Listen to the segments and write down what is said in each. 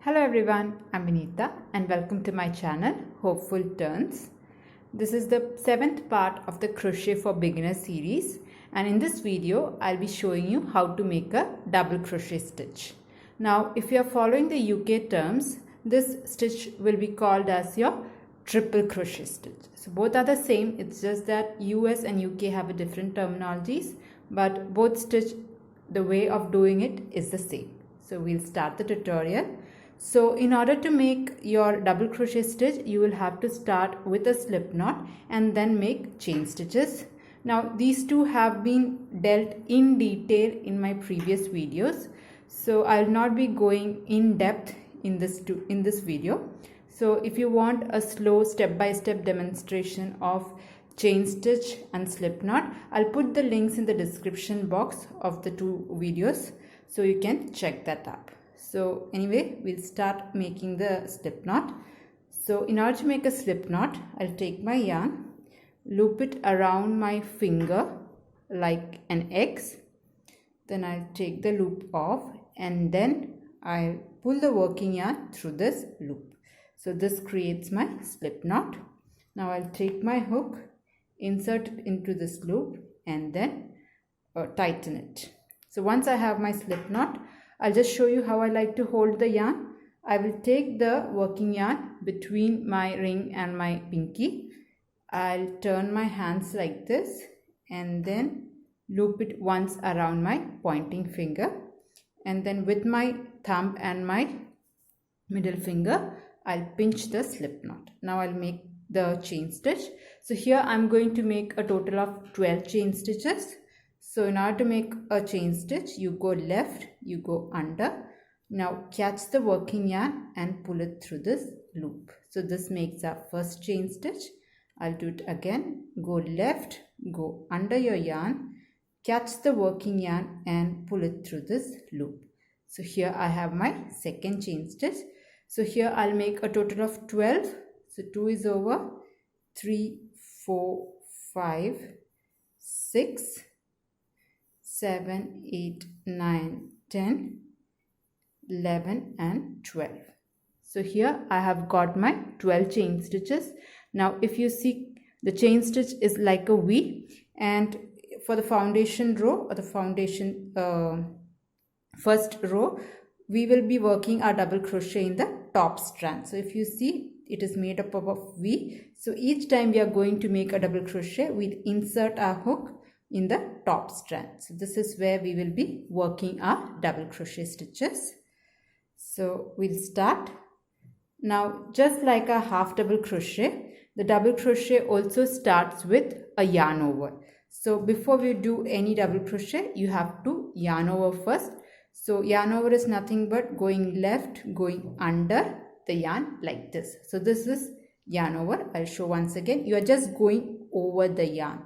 Hello everyone, I'm Vinita and welcome to my channel Hopeful Turns. This is the 7th part of the Crochet for Beginners series, and in this video I'll be showing you how to make a double crochet stitch. Now if you are following the UK terms, this stitch will be called as your triple crochet stitch. So both are the same, it's just that US and UK have a different terminologies, but both stitch, the way of doing it is the same. So we'll start the tutorial. So in order to make your double crochet stitch, you will have to start with a slip knot and then make chain stitches. Now these two have been dealt in detail in my previous videos, so I will not be going in depth in this video. So if you want a slow step-by-step demonstration of chain stitch and slip knot, I'll put the links in the description box of the two videos so you can check that up. So anyway, we'll start making the slip knot. So in order to make a slip knot, I'll take my yarn, loop it around my finger like an X. Then I'll take the loop off and then I'll pull the working yarn through this loop. So this creates my slip knot. Now I'll take my hook, insert it into this loop and then tighten it. So once I have my slip knot, I'll just show you how I like to hold the yarn. I will take the working yarn between my ring and my pinky. I'll turn my hands like this and then loop it once around my pointing finger. And then with my thumb and my middle finger, I'll pinch the slip knot. Now I'll make the chain stitch. So here I'm going to make a total of 12 chain stitches. So in order to make a chain stitch, you go left, you go under. Now catch the working yarn and pull it through this loop. So this makes our first chain stitch. I'll do it again. Go left, go under your yarn, catch the working yarn and pull it through this loop. So here I have my second chain stitch. So here I'll make a total of 12. So 2 is over, 3, 4, 5, 6, 7, 8, 9, 10, 11 and 12. So here I have got my 12 chain stitches. Now if you see, the chain stitch is like a V, and for the foundation row or the foundation first row, we will be working our double crochet in the top strand. So if you see, it is made up of a V. So each time we are going to make a double crochet, we'll insert our hook in the top strand. So this is where we will be working our double crochet stitches. So we'll start. Now just like a half double crochet, the double crochet also starts with a yarn over. So before we do any double crochet, you have to yarn over first. So yarn over is nothing but going left, going under the yarn like this. So this is yarn over. I'll show once again. You are just going over the yarn.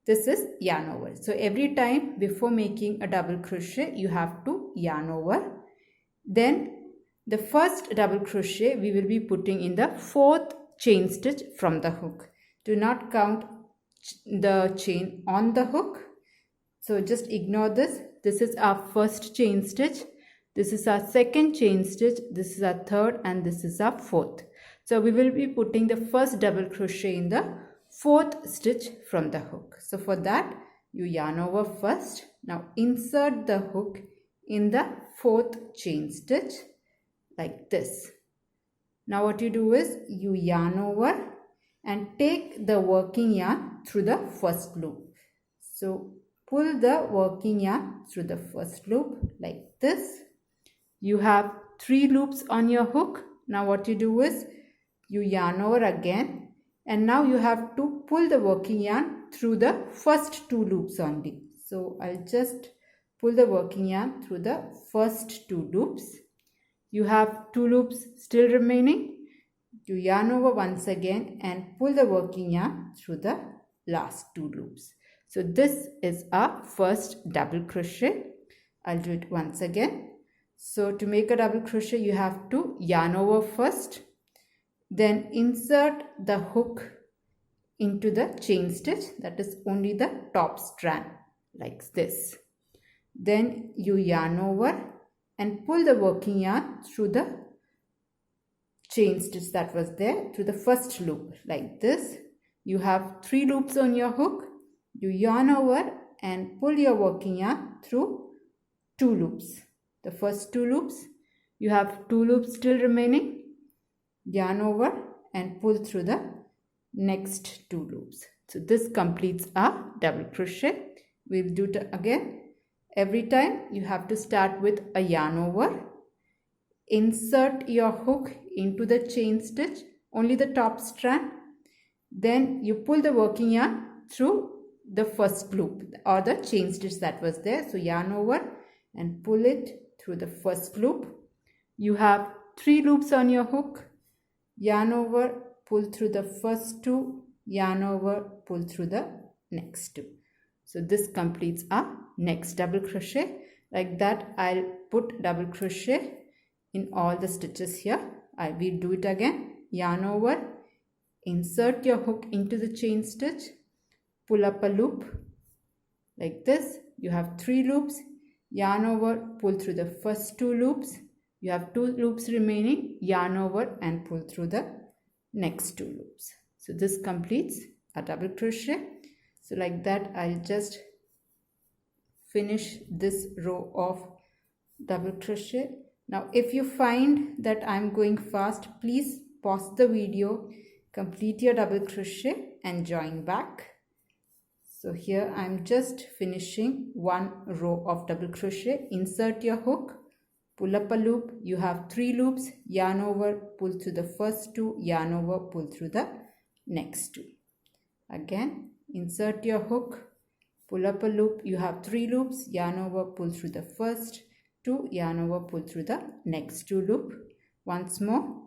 This is yarn over. So every time before making a double crochet, you have to yarn over. Then the first double crochet we will be putting in the 4th chain stitch from the hook. Do not count the chain on the hook. So just ignore this. This is our first chain stitch. This is our second chain stitch. This is our third and this is our 4th. So we will be putting the first double crochet in the 4th stitch from the hook. So for that, you yarn over first. Now insert the hook in the 4th chain stitch like this. Now what you do is you yarn over and take the working yarn through the first loop. So pull the working yarn through the first loop like this. You have 3 loops on your hook. Now what you do is you yarn over again. And now you have to pull the working yarn through the first 2 loops only. So I'll just pull the working yarn through the first 2 loops. You have 2 loops still remaining. You yarn over once again and pull the working yarn through the last 2 loops. So this is our first double crochet. I'll do it once again. So to make a double crochet, you have to yarn over first. Then insert the hook into the chain stitch, that is only the top strand like this. Then you yarn over and pull the working yarn through the chain stitch that was there through the first loop like this. You have 3 loops on your hook. You yarn over and pull your working yarn through 2 loops. The first 2 loops, you have 2 loops still remaining. Yarn over and pull through the next 2 loops. So this completes our double crochet. We'll do it again. Every time you have to start with a yarn over. Insert your hook into the chain stitch, only the top strand. Then you pull the working yarn through the first loop or the chain stitch that was there. So yarn over and pull it through the first loop. You have 3 loops on your hook. Yarn over, pull through the first 2, yarn over, pull through the next 2. So this completes our next double crochet. Like that, I'll put double crochet in all the stitches here. I will do it again. Yarn over, insert your hook into the chain stitch, pull up a loop like this. You have 3 loops. Yarn over, pull through the first 2 loops. You have 2 loops remaining. Yarn over and pull through the next 2 loops. So this completes a double crochet. So like that, I'll just finish this row of double crochet. Now if you find that I'm going fast, please pause the video, complete your double crochet and join back. So here I'm just finishing 1 row of double crochet. Insert your hook, pull up a loop. You have 3 loops. Yarn over, pull through the first 2, yarn over, pull through the next 2. Again, insert your hook, pull up a loop. You have 3 loops. Yarn over, pull through the first 2, yarn over, pull through the next 2 loop. Once more,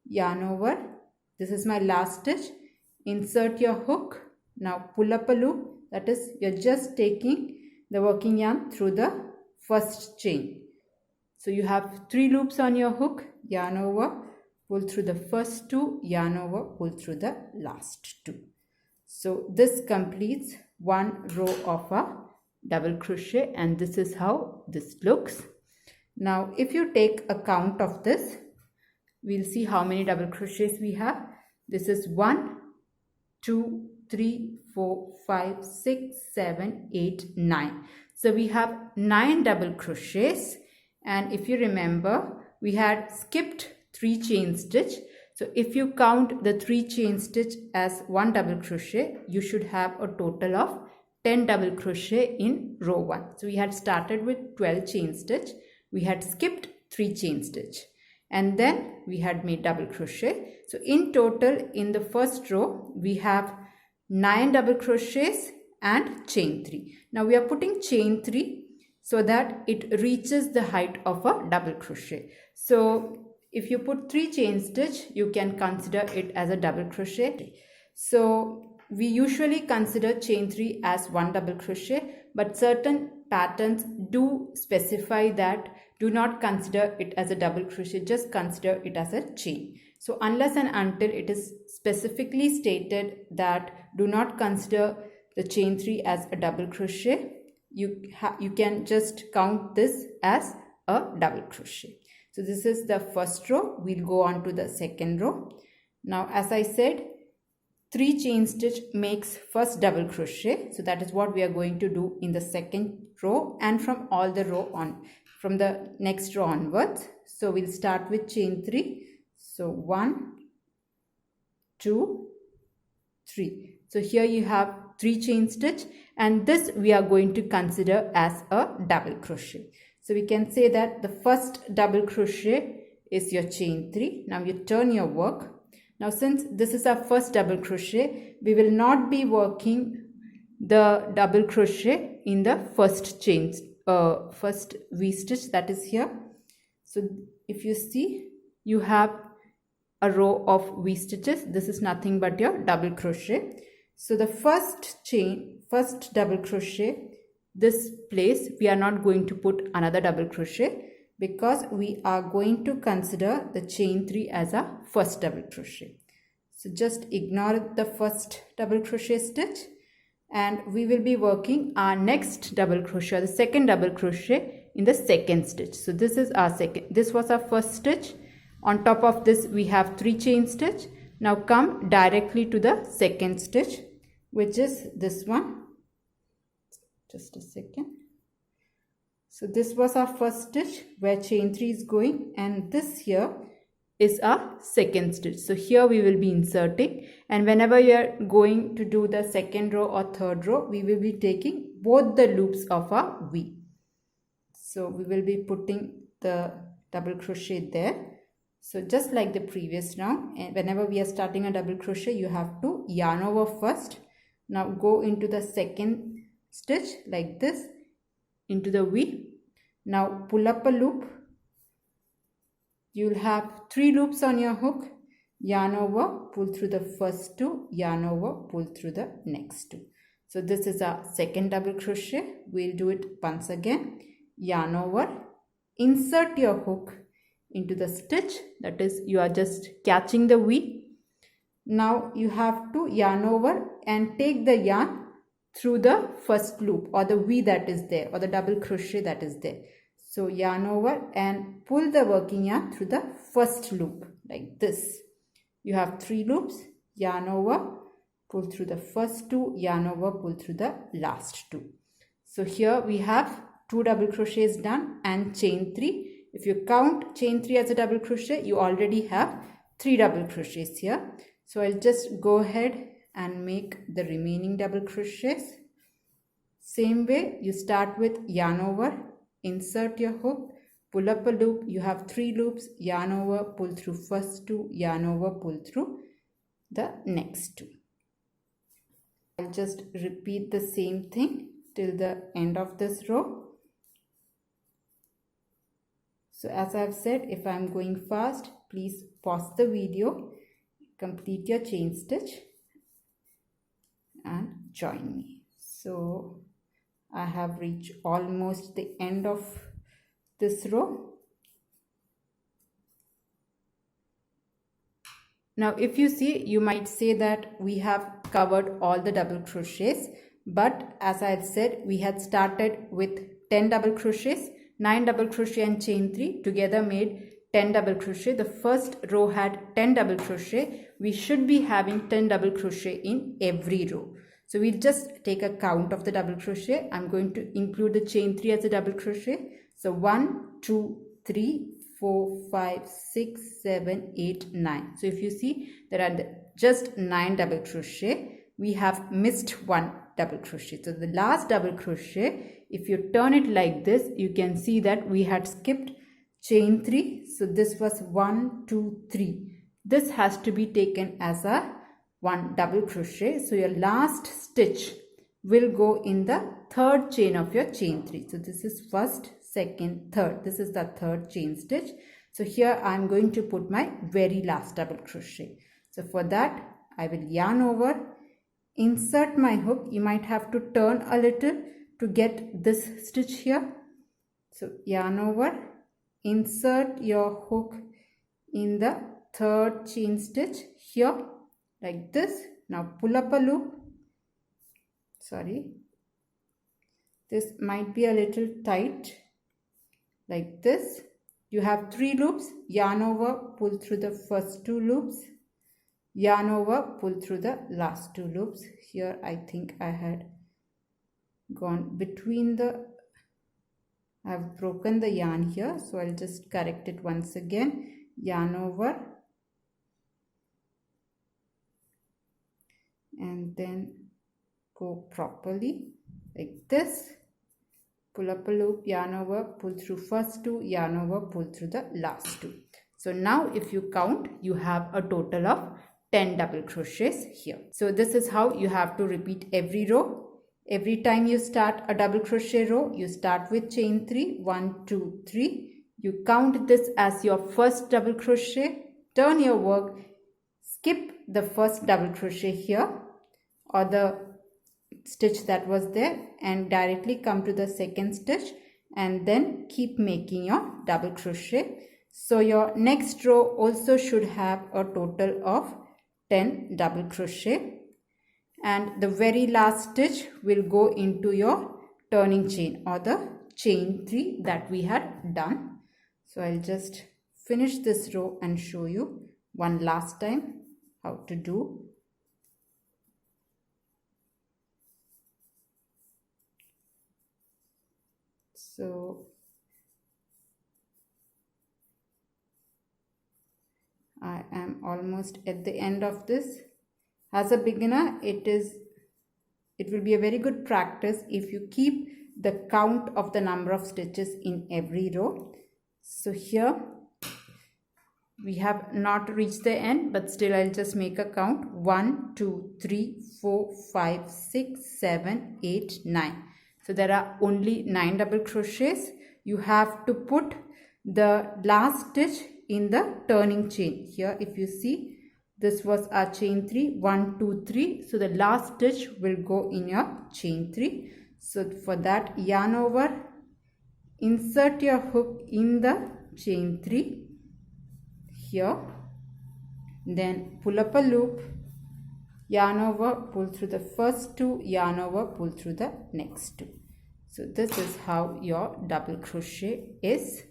yarn over. This is my last stitch. Insert your hook. Now pull up a loop. That is, you're just taking the working yarn through the first chain. So you have 3 loops on your hook. Yarn over, pull through the first 2, yarn over, pull through the last 2. So this completes 1 row of a double crochet, and this is how this looks. Now if you take a count of this, we'll see how many double crochets we have. This is 1, 2, 3, 4, 5, 6, 7, 8, 9. So we have 9 double crochets, and if you remember, we had skipped 3 chain stitch. So if you count the 3 chain stitch as 1 double crochet, you should have a total of 10 double crochet in row 1. So we had started with 12 chain stitch. We had skipped 3 chain stitch, and then we had made double crochet. So in total, in the first row, we have 9 double crochets and chain 3. Now we are putting chain 3 so that it reaches the height of a double crochet. So if you put 3 chain stitch, you can consider it as a double crochet. So we usually consider chain 3 as 1 double crochet, but certain patterns do specify that do not consider it as a double crochet, just consider it as a chain. So unless and until it is specifically stated that do not consider the chain 3 as a double crochet, you can just count this as a double crochet. So this is the first row. We'll go on to the second row. Now as I said, 3 chain stitch makes first double crochet. So that is what we are going to do in the second row and from all the row on, from the next row onwards. So we'll start with chain 3. So 1, 2, 3. So here you have 3 chain stitch, and this we are going to consider as a double crochet. So we can say that the first double crochet is your chain 3. Now you turn your work. Now since this is our first double crochet, we will not be working the double crochet in the first chain, first V stitch that is here. So if you see, you have a row of V stitches. This is nothing but your double crochet. So the first double crochet, this place we are not going to put another double crochet because we are going to consider the chain 3 as a first double crochet. So just ignore the first double crochet stitch, and we will be working our next double crochet, the second double crochet in the second stitch. So this is our second, this was our first stitch. On top of this we have 3 chain stitch. Now come directly to the second stitch, which is this one. Just a second. So this was our first stitch where chain 3 is going, and this here is our second stitch. So here we will be inserting, and whenever you are going to do the second row or third row, we will be taking both the loops of our V. So we will be putting the double crochet there. So just like the previous round, and whenever we are starting a double crochet, you have to yarn over first. Now go into the second stitch like this, into the V. Now pull up a loop. You'll have 3 loops on your hook. Yarn over, pull through the first 2, yarn over, pull through the next 2. So this is our second double crochet. We'll do it once again. Yarn over, insert your hook into the stitch, that is, you are just catching the V. Now you have to yarn over and take the yarn through the first loop or the V that is there, or the double crochet that is there. So yarn over and pull the working yarn through the first loop like this. You have 3 loops. Yarn over, pull through the first 2, yarn over, pull through the last 2. So here we have 2 double crochets done and chain 3. If you count chain 3 as a double crochet, you already have 3 double crochets here. So I'll just go ahead and make the remaining double crochets. Same way, you start with yarn over, insert your hook, pull up a loop. You have 3 loops. Yarn over, pull through first 2, yarn over, pull through the next 2. I'll just repeat the same thing till the end of this row. So as I've said, if I'm going fast, please pause the video, complete your chain stitch and join me. So I have reached almost the end of this row. Now if you see, you might say that we have covered all the double crochets, but as I had said, we had started with 10 double crochets. 9 double crochet and chain 3 together made 10 double crochet. The first row had 10 double crochet. We should be having 10 double crochet in every row. So we'll just take a count of the double crochet. I'm going to include the chain 3 as a double crochet. So 1, 2, 3, 4, 5, 6, 7, 8, 9. So if you see, there are just 9 double crochet. We have missed 1 double crochet. So the last double crochet, if you turn it like this, you can see that we had skipped chain 3. So this was 1, 2, 3. This has to be taken as a 1 double crochet. So your last stitch will go in the third chain of your chain 3. So this is first, second, third. This is the third chain stitch. So here I am going to put my very last double crochet. So for that, I will yarn over, insert my hook. You might have to turn a little to get this stitch here. So yarn over, insert your hook in the third chain stitch here like this. Now pull up a loop. Sorry, this might be a little tight like this. You have 3 loops. Yarn over, pull through the first 2 loops, yarn over, pull through the last 2 loops. Here I think I had gone between the, I've broken the yarn here, so I'll just correct it once again. Yarn over and then go properly like this. Pull up a loop, yarn over, pull through first 2, yarn over, pull through the last 2. So now if you count, you have a total of 10 double crochets here. So this is how you have to repeat every row. Every time you start a double crochet row, you start with chain 3, 1, 2, 3. You count this as your first double crochet, turn your work, skip the first double crochet here or the stitch that was there and directly come to the second stitch and then keep making your double crochet. So your next row also should have a total of 10 double crochet. And the very last stitch will go into your turning chain or the chain 3 that we had done. So I'll just finish this row and show you one last time how to do. So I am almost at the end of this. As a beginner, it will be a very good practice if you keep the count of the number of stitches in every row. So here we have not reached the end, but still I'll just make a count. 1, 2, 3, 4, 5, 6, 7, 8, 9. So there are only 9 double crochets. You have to put the last stitch in the turning chain. Here if you see, this was our chain 3, 1, 2, 3. So the last stitch will go in your chain 3. So for that, yarn over, insert your hook in the chain 3 here, then pull up a loop, yarn over, pull through the first 2, yarn over, pull through the next 2. So this is how your double crochet is.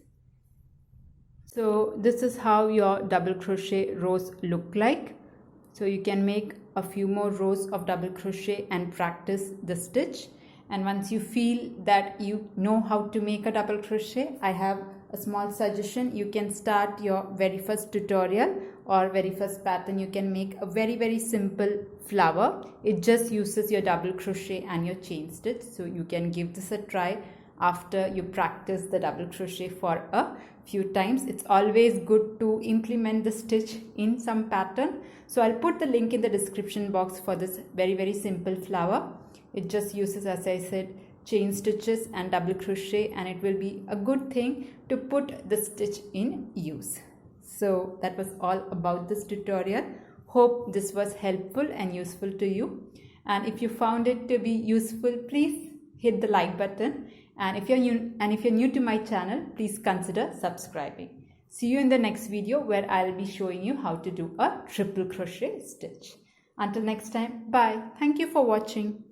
So this is how your double crochet rows look like. So you can make a few more rows of double crochet and practice the stitch. And once you feel that you know how to make a double crochet, I have a small suggestion. You can start your very first tutorial or very first pattern. You can make a very simple flower. It just uses your double crochet and your chain stitch. So you can give this a try after you practice the double crochet for a few times. It's always good to implement the stitch in some pattern. So I'll put the link in the description box for this very simple flower. It just uses, as I said, chain stitches and double crochet, and it will be a good thing to put the stitch in use. So that was all about this tutorial. Hope this was helpful and useful to you. And if you found it to be useful, please hit the like button. And if you're new to my channel, please consider subscribing. See you in the next video where I'll be showing you how to do a triple crochet stitch. Until next time, bye. Thank you for watching.